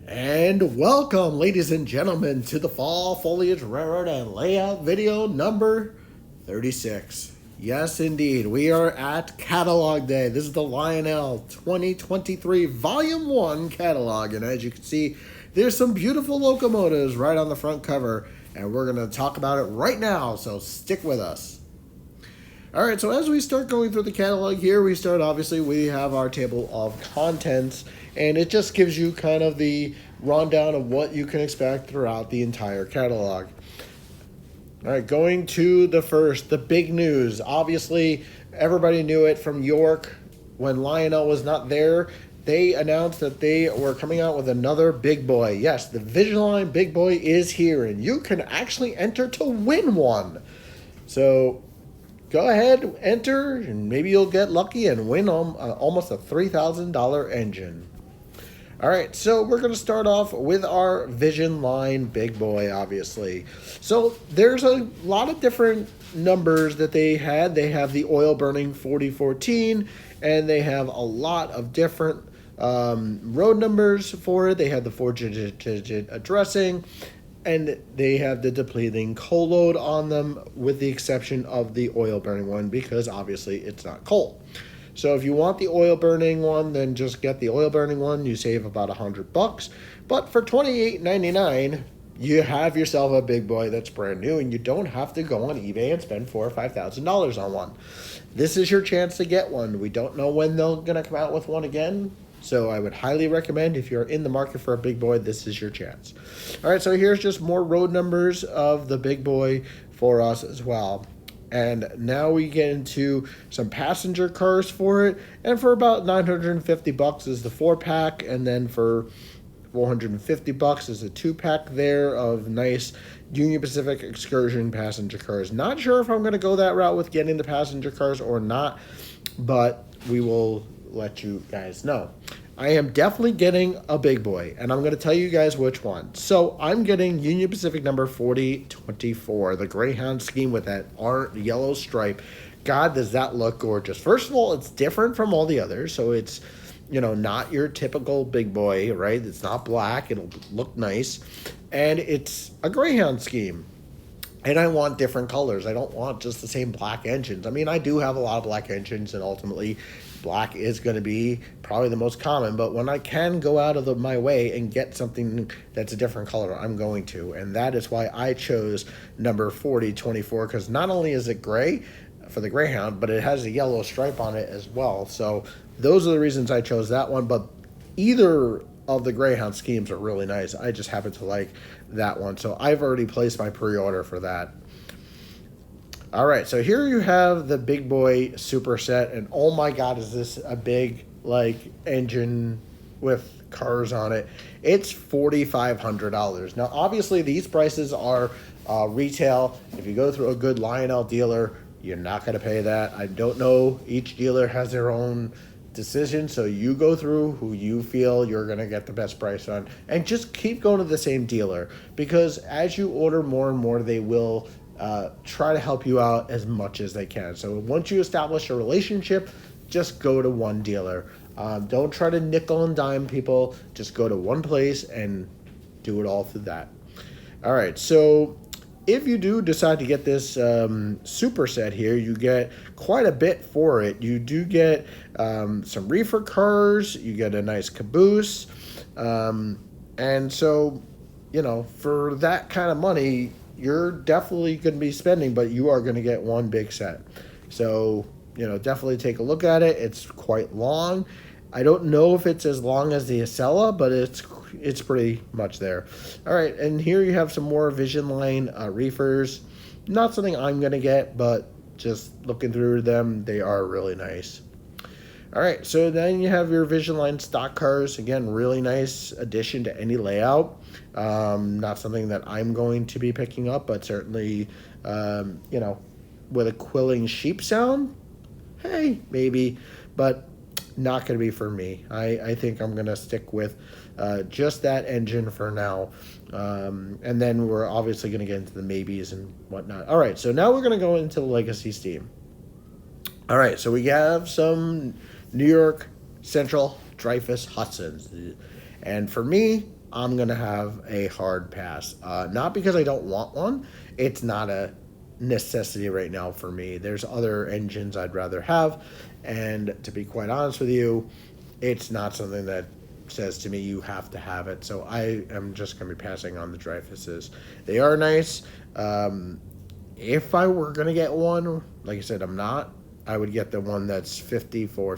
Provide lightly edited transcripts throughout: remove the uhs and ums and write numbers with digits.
And welcome, ladies and gentlemen, to the Fall Foliage Railroad and Layout video number 36. Yes, indeed, we are at Catalog Day. This is the Lionel 2023 Volume 1 catalog. And as you can see, there's some beautiful locomotives right on the front cover. And we're going to talk about it right now, so stick with us. Alright, so as we start going through the catalog here, we have our table of contents, and it just gives you kind of the rundown of what you can expect throughout the entire catalog. Alright, going to the big news. Obviously, everybody knew it from York. When Lionel was not there, they announced that they were coming out with another big boy. Yes, the Vision Big Boy is here, and you can actually enter to win one. So go ahead, enter, and maybe you'll get lucky and win almost a $3,000 engine. All right, so we're going to start off with our Vision Line Big Boy, obviously. So there's a lot of different numbers that they had. They have the oil burning 4014, and they have a lot of different road numbers for it. They have the 4-digit addressing, and they have the depleting coal load on them, with the exception of the oil burning one, because obviously it's not coal. So if you want the oil burning one, then just get the oil burning one. You save about $100. But for $28.99, you have yourself a big boy that's brand new, and you don't have to go on eBay and spend $4,000 or $5,000 on one. This is your chance to get one. We don't know when they're going to come out with one again. So I would highly recommend, if you're in the market for a big boy, this is your chance. All right, so here's just more road numbers of the big boy for us as well. And now we get into some passenger cars for it. And for about $950 is the 4-pack. And then for $450 is a 2-pack there of nice Union Pacific Excursion passenger cars. Not sure if I'm going to go that route with getting the passenger cars or not, but we will let you guys know. I am definitely getting a big boy, and I'm going to tell you guys which one. So I'm getting Union Pacific number 4024, the Greyhound scheme with that yellow stripe. God, does that look gorgeous. First of all, it's different from all the others, so it's, not your typical big boy, right? It's not black. It'll look nice, and it's a Greyhound scheme. And I want different colors. I don't want just the same black engines. I mean, I do have a lot of black engines, and ultimately black is going to be probably the most common. But when I can go out of my way and get something that's a different color, I'm going to. And that is why I chose number 4024, because not only is it gray for the Greyhound, but it has a yellow stripe on it as well. So those are the reasons I chose that one. But either of the Greyhound schemes are really nice. I just happen to like that one. So I've already placed my pre-order for that. All right, so here you have the big boy superset, and oh my God, is this a big engine with cars on it? It's $4,500. Now, obviously, these prices are retail. If you go through a good Lionel dealer, you're not going to pay that. I don't know. Each dealer has their own decision, so you go through who you feel you're going to get the best price on, and just keep going to the same dealer, because as you order more and more, they will try to help you out as much as they can. So once you establish a relationship, just go to one dealer. Don't try to nickel and dime people. Just go to one place and do it all through that. All right, so if you do decide to get this superset here, you get quite a bit for it. You do get some reefer cars, you get a nice caboose, and so, for that kind of money, you're definitely going to be spending, but you are going to get one big set. So, definitely take a look at it. It's quite long. I don't know if it's as long as the Acela, but it's pretty much there. All right, and here you have some more Vision Line reefers. Not something I'm going to get, but just looking through them, they are really nice. All right, so then you have your Vision Line stock cars. Again, really nice addition to any layout. Not something that I'm going to be picking up, but certainly, with a quilling sheep sound, hey, maybe, but not going to be for me. I think I'm going to stick with just that engine for now. And then we're obviously going to get into the maybes and whatnot. All right, so now we're going to go into the Legacy Steam. All right, so we have some New York Central Dreyfuss Hudsons. And for me, I'm going to have a hard pass. Not because I don't want one. It's not a necessity right now for me. There's other engines I'd rather have. And to be quite honest with you, it's not something that says to me you have to have it. So I am just going to be passing on the Dreyfuses. They are nice. If I were going to get one, like I said, I'm not. I would get the one that's 54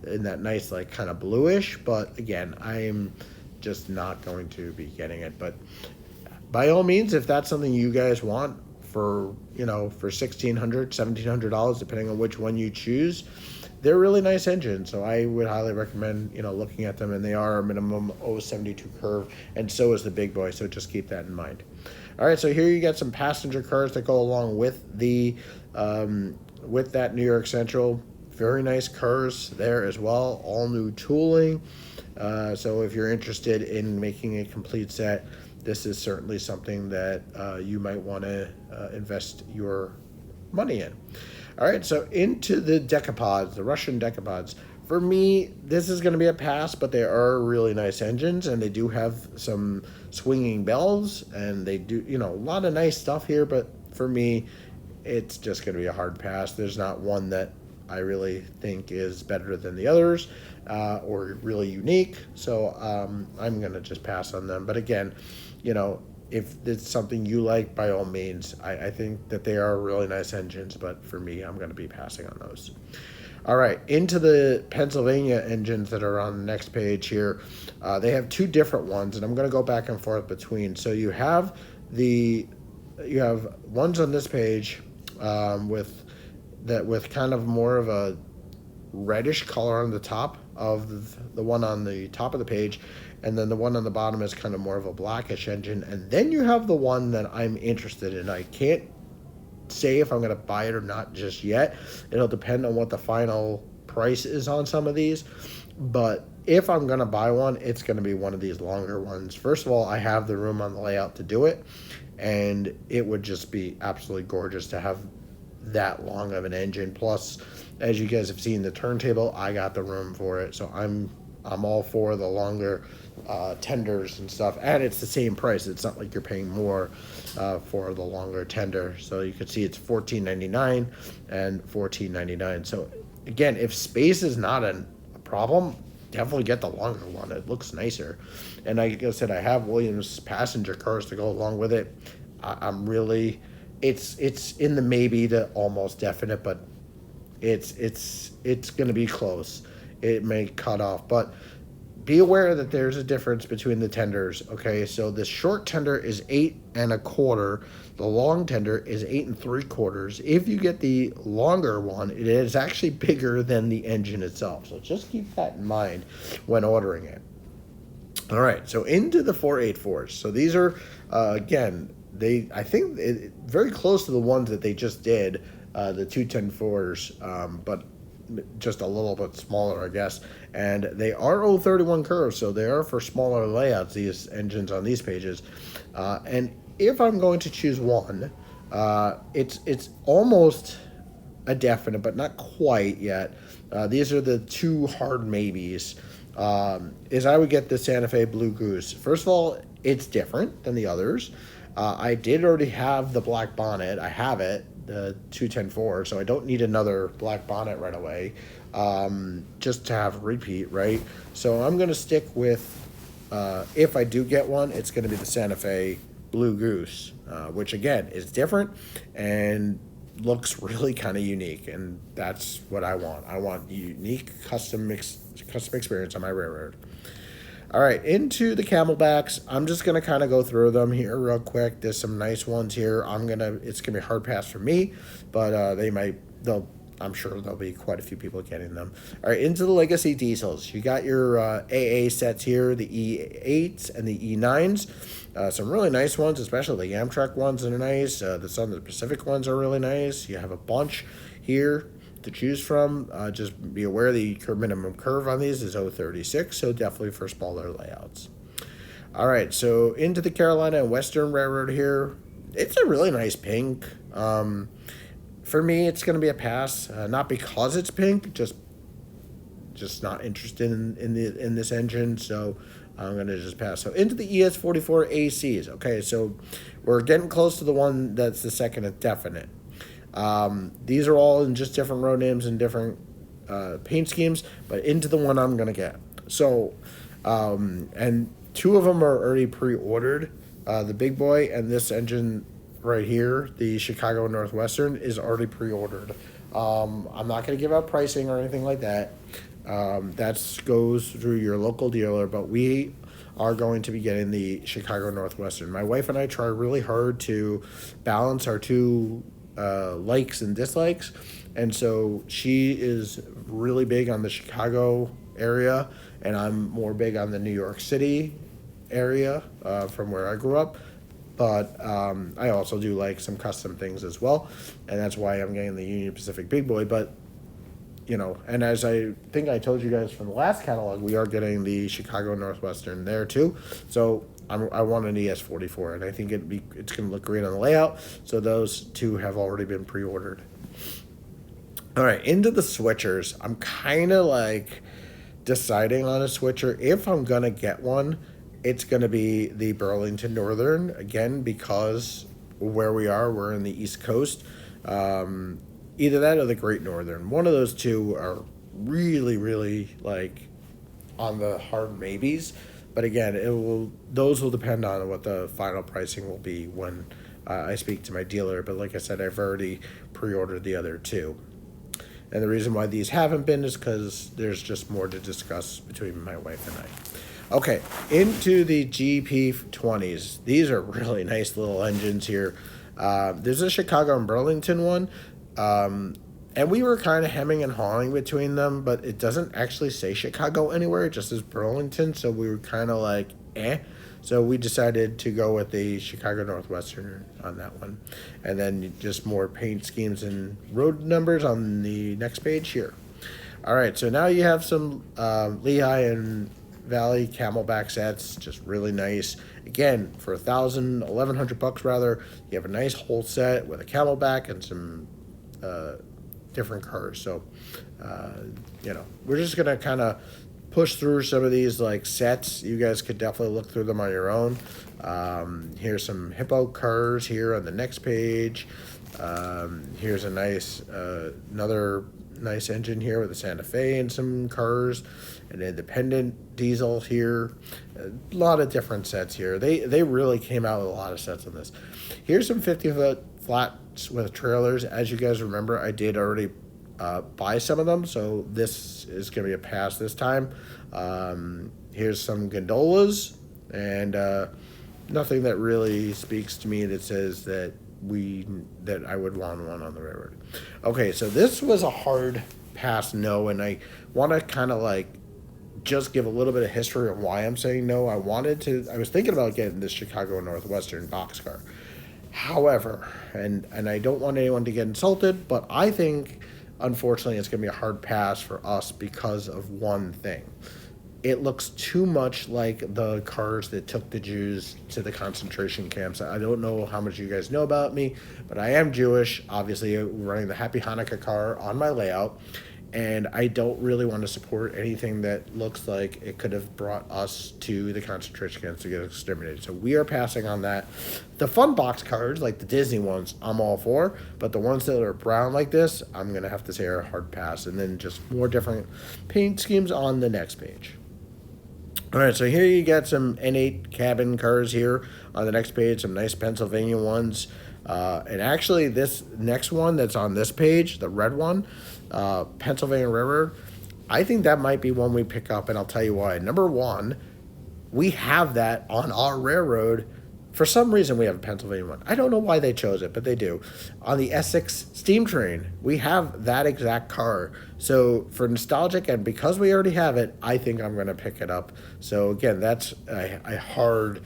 in that nice, like, kind of bluish. But again, I am just not going to be getting it. But by all means, if that's something you guys want for, for $1,600, $1,700, depending on which one you choose, they're really nice engines. So I would highly recommend, looking at them. And they are a minimum 072 curve, and so is the big boy. So just keep that in mind. All right, so here you get some passenger cars that go along with the with that New York Central. Very nice cars there as well. All new tooling. So if you're interested in making a complete set, this is certainly something that you might want to invest your money in. All right, so into the decapods, the Russian decapods. For me, this is going to be a pass, but they are really nice engines, and they do have some swinging bells, and they do, a lot of nice stuff here, but for me, it's just going to be a hard pass. There's not one that I really think is better than the others or really unique, so I'm going to just pass on them. But again, if it's something you like, by all means, I think that they are really nice engines, but for me, I'm going to be passing on those. All right, into the Pennsylvania engines that are on the next page here. They have two different ones, and I'm going to go back and forth between. So you have ones on this page with kind of more of a reddish color on the top of the one on the top of the page, and then the one on the bottom is kind of more of a blackish engine. And then you have the one that I'm interested in. I can't say if I'm going to buy it or not just yet. It'll depend on what the final price is on some of these. But if I'm going to buy one, it's going to be one of these longer ones. First of all, I have the room on the layout to do it, and it would just be absolutely gorgeous to have that long of an engine. Plus, as you guys have seen, the turntable, I got the room for it. So I'm all for the longer tenders and stuff, and it's the same price. It's not like you're paying more for the longer tender. So you can see it's $14.99 and $14.99. So again, if space is not a problem, definitely get the longer one. It looks nicer. And like I said, I have Williams passenger cars to go along with it. I'm really, it's in the maybe to almost definite, but it's going to be close. It may cut off, but be aware that there's a difference between the tenders. Okay, so the short tender is 8 1/4. The long tender is 8 3/4. If you get the longer one, it is actually bigger than the engine itself. So just keep that in mind when ordering it. All right, so into the 484s. So these are again, I think very close to the ones that they just did, the 210-4s, but just a little bit smaller, I guess. And they are 031 curves, so they are for smaller layouts, these engines on these pages. And if I'm going to choose one, it's almost a definite, but not quite yet. These are the two hard maybes. Is I would get the Santa Fe Blue Goose. First of all, it's different than the others. I did already have the black bonnet. I have it, the 210-4, so I don't need another black bonnet right away, just to have repeat, right? So I'm going to stick with, if I do get one, it's going to be the Santa Fe Blue Goose, which again is different and looks really kind of unique, and that's what I want. I want unique custom experience on my railroad. All right, into the Camelbacks. I'm just gonna kind of go through them here real quick. There's some nice ones here. It's gonna be a hard pass for me, but I'm sure there'll be quite a few people getting them. All right, into the Legacy Diesels. You got your AA sets here, the E8s and the E9s. Some really nice ones, especially the Amtrak ones that are nice. Some of the Pacific ones are really nice. You have a bunch here to choose from. Just be aware the minimum curve on these is 036, so definitely for smaller layouts. All right, so into the Carolina and Western Railroad here. It's a really nice pink. For me, it's going to be a pass, not because it's pink, just not interested in this engine. So I'm going to just pass. So into the ES44 ACs. Okay, so we're getting close to the one that's the second definite. These are all in just different road names and different paint schemes, but into the one I'm going to get. So, and two of them are already pre-ordered. The big boy and this engine right here, the Chicago Northwestern, is already pre-ordered. I'm not going to give out pricing or anything like that. That goes through your local dealer, but we are going to be getting the Chicago Northwestern. My wife and I try really hard to balance our two likes and dislikes, and so she is really big on the Chicago area, and I'm more big on the New York City area from where I grew up. But I also do like some custom things as well, and that's why I'm getting the Union Pacific Big Boy. But you know, and as I think I told you guys from the last catalog, we are getting the Chicago Northwestern there too. So I want an ES44, and I think it's going to look great on the layout. So those two have already been pre-ordered. All right, into the switchers. I'm kind of like deciding on a switcher. If I'm going to get one, it's going to be the Burlington Northern, again, because where we are, we're in the East Coast. Either that or the Great Northern. One of those two are really, really like on the hard maybes. But again, those will depend on what the final pricing will be when I speak to my dealer. But like I said, I've already pre-ordered the other two. And the reason why these haven't been is because there's just more to discuss between my wife and I. Okay, into the GP20s. These are really nice little engines here. There's a Chicago and Burlington one. And we were kind of hemming and hawing between them, but it doesn't actually say Chicago anywhere. It just says Burlington, so we were kind of like, eh. So we decided to go with the Chicago Northwestern on that one. And then just more paint schemes and road numbers on the next page here. All right, so now you have some Lehigh and Valley Camelback sets, just really nice. Again, for $1,100 rather, you have a nice whole set with a Camelback and some different cars. So you know, we're just gonna kind of push through some of these like sets. You guys could definitely look through them on your own. Here's some Hippo cars here on the next page. Here's a nice another nice engine here with a Santa Fe and some cars, an independent diesel here. A lot of different sets here. They really came out with a lot of sets on this. Here's some 50-foot flats with trailers. As you guys remember, I did already buy some of them, so this is going to be a pass this time. Here's some gondolas, and nothing that really speaks to me that says that I would want one on the railroad. Okay, so this was a hard pass no, and I want to kind of like just give a little bit of history on why I'm saying no. I was thinking about getting this Chicago Northwestern boxcar. However, and I don't want anyone to get insulted, but I think, unfortunately, it's going to be a hard pass for us because of one thing. It looks too much like the cars that took the Jews to the concentration camps. I don't know how much you guys know about me, but I am Jewish, obviously running the Happy Hanukkah car on my layout, and I don't really want to support anything that looks like it could have brought us to the concentration camps to get exterminated. So we are passing on that. The fun box cars, like the Disney ones, I'm all for, but the ones that are brown like this, I'm going to have to say are a hard pass, and then just more different paint schemes on the next page. All right, so here you got some N8 cabin cars here on the next page, some nice Pennsylvania ones. And actually, this next one that's on this page, the red one, Pennsylvania River, I think that might be one we pick up, and I'll tell you why. Number one, we have that on our railroad. For some reason, we have a Pennsylvania one. I don't know why they chose it, but they do. On the Essex steam train, we have that exact car. So for nostalgic, and because we already have it, I think I'm going to pick it up. So again, that's a hard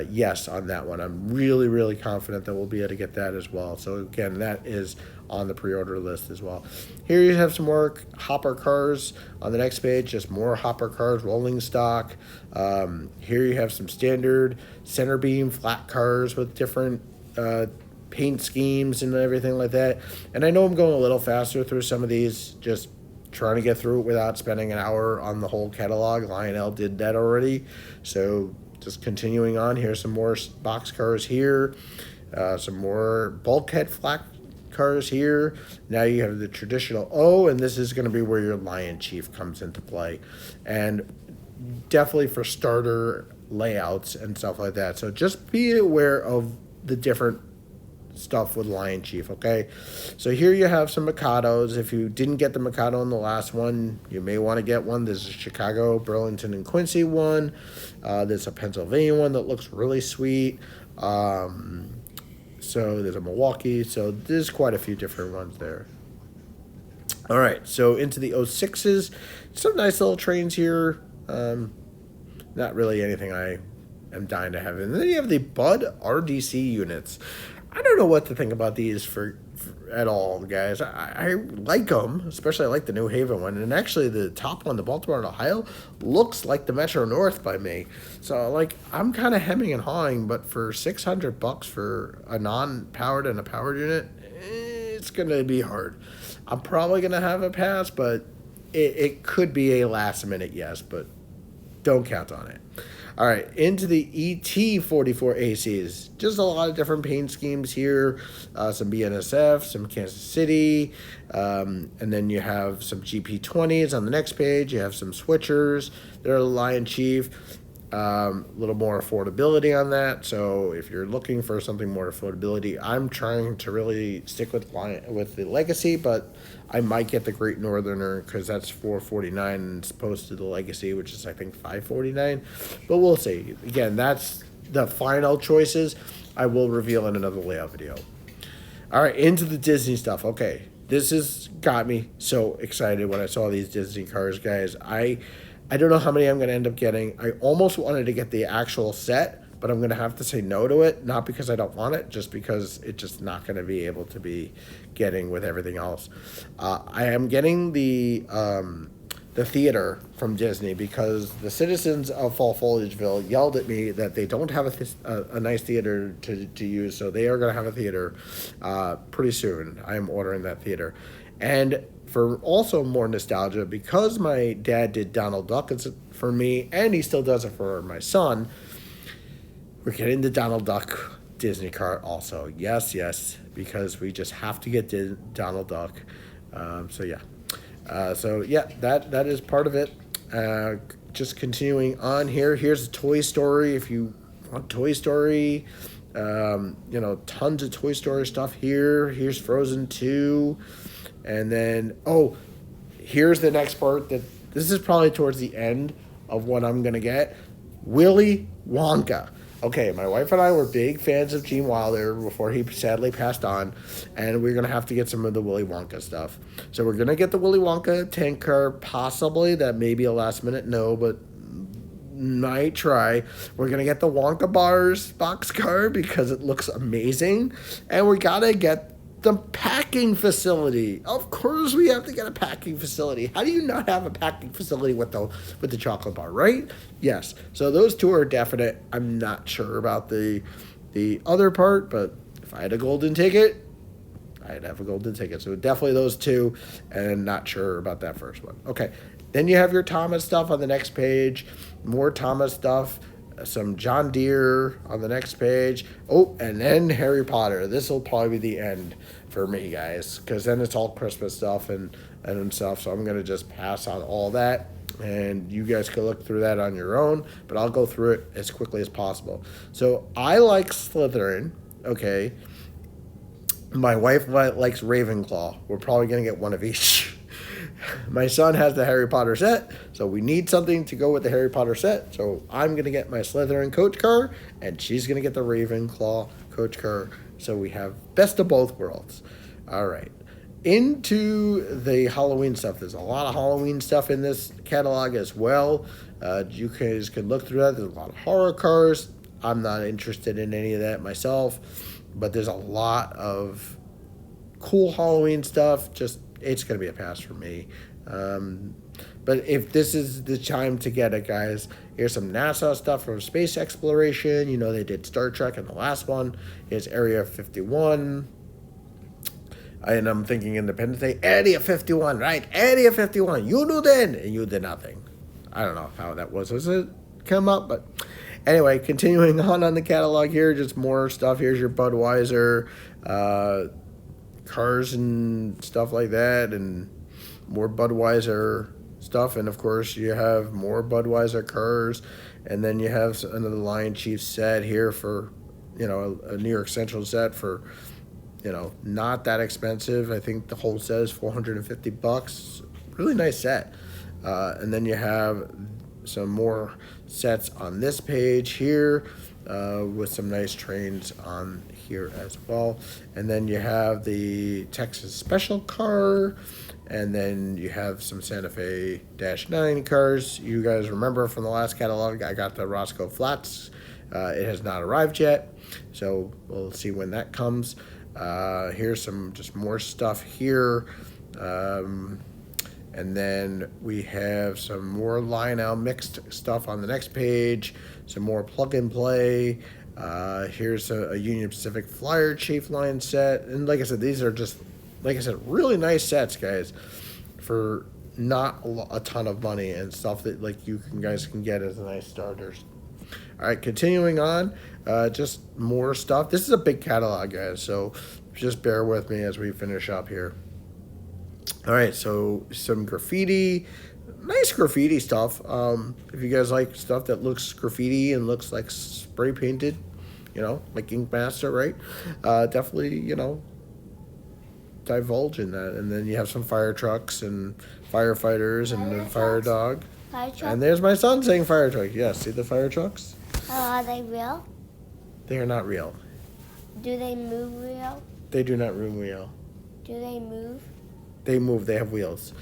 yes on that one. I'm really, really confident that we'll be able to get that as well. So again, that is on the pre-order list as well. Here you have some more hopper cars on the next page, just more hopper cars, rolling stock. Here you have some standard center beam flat cars with different paint schemes and everything like that. And I know I'm going a little faster through some of these, just trying to get through it without spending an hour on the whole catalog. Lionel did that already. So just continuing on, here's some more box cars here. Some more bulkhead flat cars here. Now you have the traditional O, and this is going to be where your Lion Chief comes into play. And definitely for starter layouts and stuff like that. So just be aware of the different stuff with Lion Chief, okay? So here you have some Mikados. If you didn't get the Mikado in the last one, you may want to get one. There's a Chicago, Burlington, and Quincy one. There's a Pennsylvania one that looks really sweet. So there's a Milwaukee. So there's quite a few different ones there. All right, so into the 06s. Some nice little trains here. Not really anything I am dying to have. And then you have the Bud RDC units. I don't know what to think about these for at all, guys. I like them, especially I like the New Haven one. And actually the top one, the Baltimore and Ohio, looks like the Metro North by me. So, like, I'm kind of hemming and hawing, but for $600 for a non-powered and a powered unit, it's going to be hard. I'm probably going to have a pass, but it could be a last-minute yes, but don't count on it. All right, into the ET44 ACs. Just a lot of different paint schemes here. Some BNSF, some Kansas City, and then you have some GP20s on the next page. You have some switchers. They're Lion Chief. A little more affordability on that. So if you're looking for something more affordability, I'm trying to really stick with the Legacy, but I might get the Great Northerner because that's $449 and it's opposed to the Legacy, which is I think $549. But we'll see. Again, that's the final choices. I will reveal in another layout video. All right, into the Disney stuff. Okay, this has got me so excited when I saw these Disney cars, guys. I don't know how many I'm going to end up getting. I almost wanted to get the actual set, but I'm going to have to say no to it. Not because I don't want it, just because it's just not going to be able to be getting with everything else. I am getting the theater from Disney because the citizens of Fall Foliageville yelled at me that they don't have a nice theater to use, so they are going to have a theater pretty soon. I am ordering that theater. And for also more nostalgia, because my dad did Donald Duck for me, and he still does it for my son, we're getting the Donald Duck Disney cart also. Yes, because we just have to get Donald Duck. So yeah, that is part of it. Just continuing on here. Here's a Toy Story. If you want Toy Story, tons of Toy Story stuff here. Here's Frozen 2. And then, here's the next part. This is probably towards the end of what I'm going to get. Willy Wonka. Okay, my wife and I were big fans of Gene Wilder before he sadly passed on, and we're going to have to get some of the Willy Wonka stuff. So we're going to get the Willy Wonka tank car, possibly. That may be a last minute no, but might try. We're going to get the Wonka Bars box car because it looks amazing. And we got to get the packing facility. Of course we have to get a packing facility. How do you not have a packing facility with the chocolate bar, right? Yes. So those two are definite. I'm not sure about the other part, but if I had a golden ticket, I'd have a golden ticket. So definitely those two, and not sure about that first one. Okay. Then you have your Thomas stuff on the next page. More Thomas stuff. Some John Deere on the next page. And then Harry Potter. This will probably be the end for me, guys, because then it's all Christmas stuff and stuff. So I'm going to just pass on all that, and you guys can look through that on your own, but I'll go through it as quickly as possible. So I like Slytherin, okay? My wife likes Ravenclaw. We're probably going to get one of each. My son has the Harry Potter set, so we need something to go with the Harry Potter set. So I'm going to get my Slytherin coach car, and she's going to get the Ravenclaw coach car. So we have best of both worlds. All right. Into the Halloween stuff. There's a lot of Halloween stuff in this catalog as well. You guys can look through that. There's a lot of horror cars. I'm not interested in any of that myself, but there's a lot of cool Halloween stuff. It's going to be a pass for me. But if this is the time to get it, guys, here's some NASA stuff from space exploration. You know, they did Star Trek in the last one. Here's Area 51. And I'm thinking Independence Day, Area 51, right? Area 51, you do then, and you did nothing. I don't know how that was. Was it come up? But anyway, continuing on the catalog here, just more stuff. Here's your Budweiser cars and stuff like that, and more Budweiser stuff. And of course, you have more Budweiser cars, and then you have another Lion Chief set here for, a New York Central set for, not that expensive. I think the whole set is $450. Really nice set. And then you have some more sets on this page here with some nice trains on here as well. And then you have the Texas Special car, and then you have some Santa Fe -9 cars. You guys remember from the last catalog, I got the Roscoe Flats. It has not arrived yet, so we'll see when that comes. Here's some just more stuff here. And then we have some more Lionel mixed stuff on the next page, some more plug and play. Here's a Union Pacific Flyer Chief line set. And like I said, these are just, like I said, really nice sets, guys, for not a ton of money and stuff that like you guys can get as nice starters. All right, continuing on, just more stuff. This is a big catalog, guys, so just bear with me as we finish up here. All right, so some graffiti, nice graffiti stuff. If you guys like stuff that looks graffiti and looks like spray painted, like Ink Master, right? Definitely, divulge in that. And then you have some fire trucks and firefighters and the fire dog. Fire truck? And there's my son saying fire truck. Yes, see the fire trucks? Are they real? They are not real. Do they move real? They do not move real. Do they move? They move. They have wheels.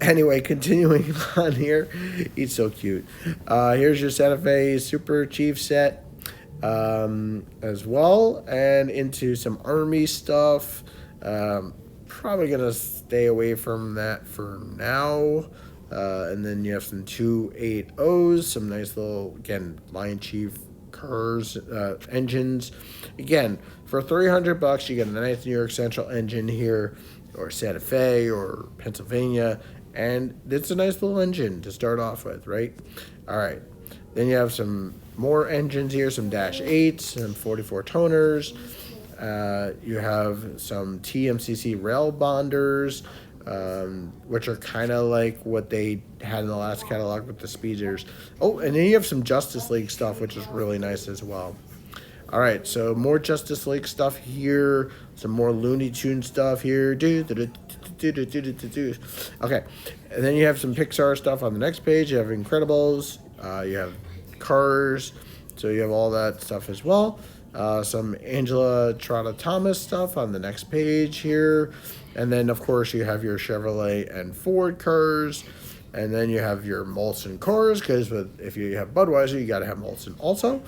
Anyway, continuing on here. He's so cute. Here's your Santa Fe Super Chief set as well. And into some Army stuff. Probably going to stay away from that for now. And then you have some 280s, some nice little, again, Lion Chief cars, engines. Again, for $300, you get a nice New York Central engine here, or Santa Fe, or Pennsylvania, and it's a nice little engine to start off with, right? All right. Then you have some more engines here, some -8s, some 44 toners. You have some TMCC rail bonders, which are kind of like what they had in the last catalog with the speeders. Oh, and then you have some Justice League stuff, which is really nice as well. All right, so more Justice League stuff here, some more Looney Tunes stuff here. Okay, and then you have some Pixar stuff on the next page. You have Incredibles, you have Cars, so you have all that stuff as well. Some Angela Trotta Thomas stuff on the next page here. And then, of course, you have your Chevrolet and Ford cars. And then you have your Molson cars, because if you have Budweiser, you got to have Molson also.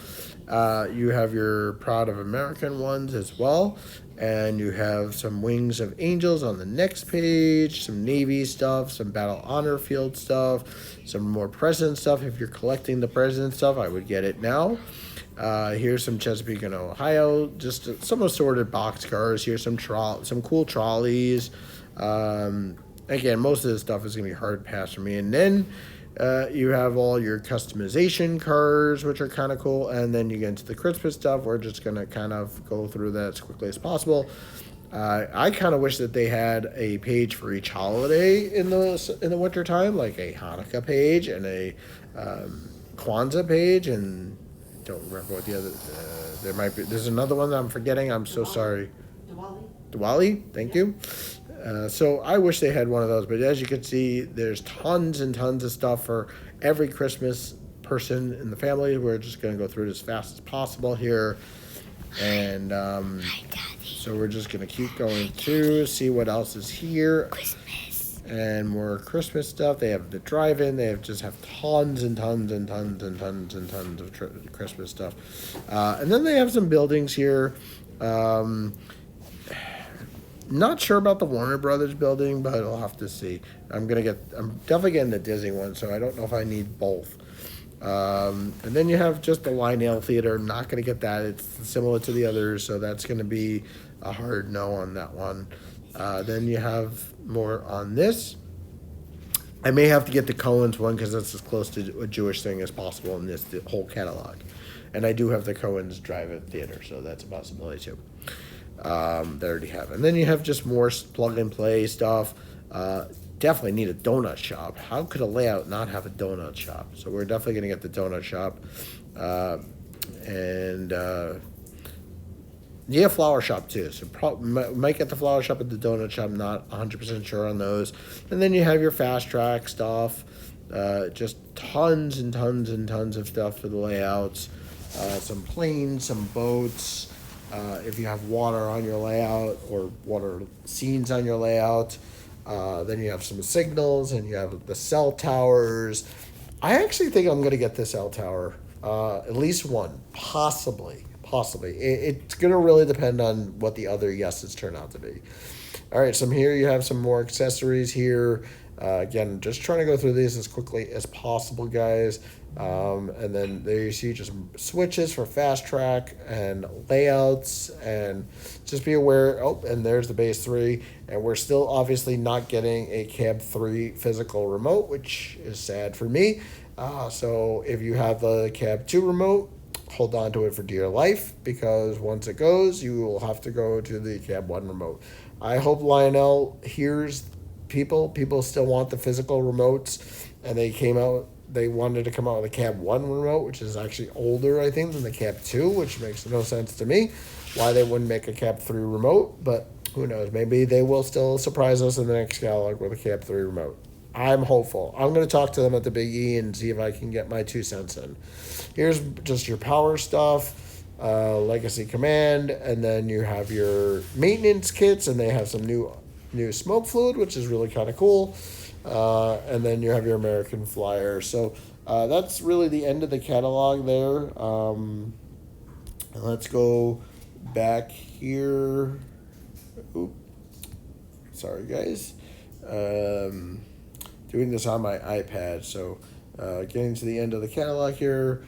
You have your Proud of American ones as well. And you have some Wings of Angels on the next page, some Navy stuff, some Battle Honor Field stuff, some more President stuff. If you're collecting the President stuff, I would get it now. Here's some Chesapeake and Ohio, just some assorted boxcars. Here's some cool trolleys. Again, most of this stuff is going to be hard pass for me. And then you have all your customization cars, which are kind of cool. And then you get into the Christmas stuff. We're just going to kind of go through that as quickly as possible. I kind of wish that they had a page for each holiday in the winter time, like a Hanukkah page and a Kwanzaa page, and don't remember what the other. There's another one that I'm forgetting. I'm so sorry. Diwali. Thank you. So I wish they had one of those, but as you can see, there's tons and tons of stuff for every Christmas person in the family. We're just going to go through it as fast as possible here. And so we're just going to keep going through, see what else is here. Christmas. And more Christmas stuff. They have the drive-in. They just have tons and tons and tons and tons and tons of Christmas stuff. And then they have some buildings here. Not sure about the Warner Brothers building, but I'll have to see. I'm definitely getting the Disney one, so I don't know if I need both. And then you have just the Lionel Theater. Not going to get that. It's similar to the others, so that's going to be a hard no on that one. Then you have more on this. I may have to get the Cohen's one because that's as close to a Jewish thing as possible in this the whole catalog. And I do have the Cohen's drive-in theater, so that's a possibility too. They already have. And then you have just more plug-and-play stuff. Definitely need a donut shop. How could a layout not have a donut shop? So we're definitely going to get the donut shop. Yeah, flower shop too. So might get the flower shop at the donut shop. Not 100% sure on those. And then you have your fast track stuff. Just tons and tons and tons of stuff for the layouts. Some planes, some boats. If you have water on your layout or water scenes on your layout. Then you have some signals and you have the cell towers. I actually think I'm going to get this cell tower. At least one, possibly. It's going to really depend on what the other yeses turn out to be. All right, so here you have some more accessories here. Again, just trying to go through these as quickly as possible, guys. And then there you see just switches for fast track and layouts. And just be aware, oh, and there's the base 3. And we're still obviously not getting a Cab 3 physical remote, which is sad for me. So if you have the Cab 2 remote, hold on to it for dear life, because once it goes, you will have to go to the Cab 1 remote. I hope Lionel hears people. People still want the physical remotes, and they wanted to come out with a Cab 1 remote, which is actually older, I think, than the Cab 2, which makes no sense to me, why they wouldn't make a Cab 3 remote, but who knows, maybe they will still surprise us in the next catalog with a Cab 3 remote. I'm hopeful. I'm going to talk to them at the Big E and see if I can get my 2 cents in. Here's just your power stuff, Legacy Command, and then you have your maintenance kits, and they have some new smoke fluid, which is really kind of cool. And then you have your American Flyer. So that's really the end of the catalog there. Let's go back here. Oop. Sorry, guys. Doing this on my iPad, so getting to the end of the catalog here,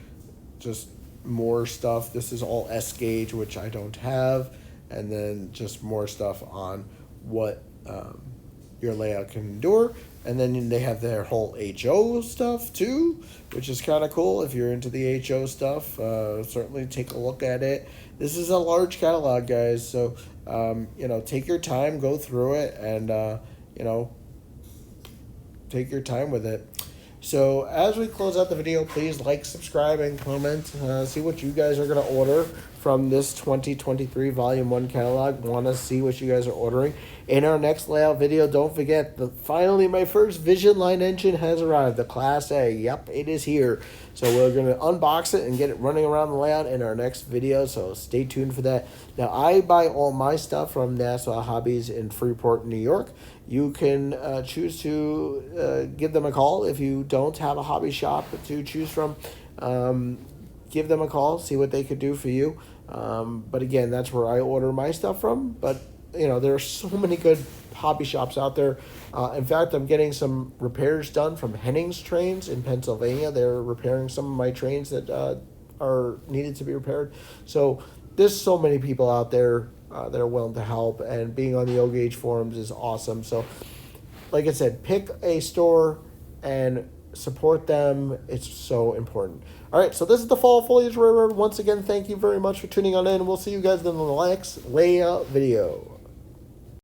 just more stuff. This is all S gauge, which I don't have, and then just more stuff on what your layout can endure. And then they have their whole HO stuff too, which is kind of cool. If you're into the HO stuff, certainly take a look at it. This is a large catalog, guys, so take your time, go through it, and take your time with it. So as we close out the video, please like, subscribe, and comment. See what you guys are going to order from this 2023 Volume 1 catalog. Want to see what you guys are ordering. In our next layout video, don't forget, finally my first Vision Line engine has arrived, the Class A. Yep, it is here. So we're going to unbox it and get it running around the layout in our next video, so stay tuned for that. Now, I buy all my stuff from Nassau Hobbies in Freeport, New York. You can choose to give them a call if you don't have a hobby shop to choose from. Give them a call, see what they could do for you. But again, that's where I order my stuff from. But there are so many good hobby shops out there. In fact, I'm getting some repairs done from Henning's Trains in Pennsylvania. They're repairing some of my trains that are needed to be repaired. So there's so many people out there that are willing to help, and being on the O-Gauge forums is awesome. So like I said, pick a store and support them. It's so important. All right, so this is the Fall Foliage Railroad. Once again, thank you very much for tuning on in. We'll see you guys in the next layout video.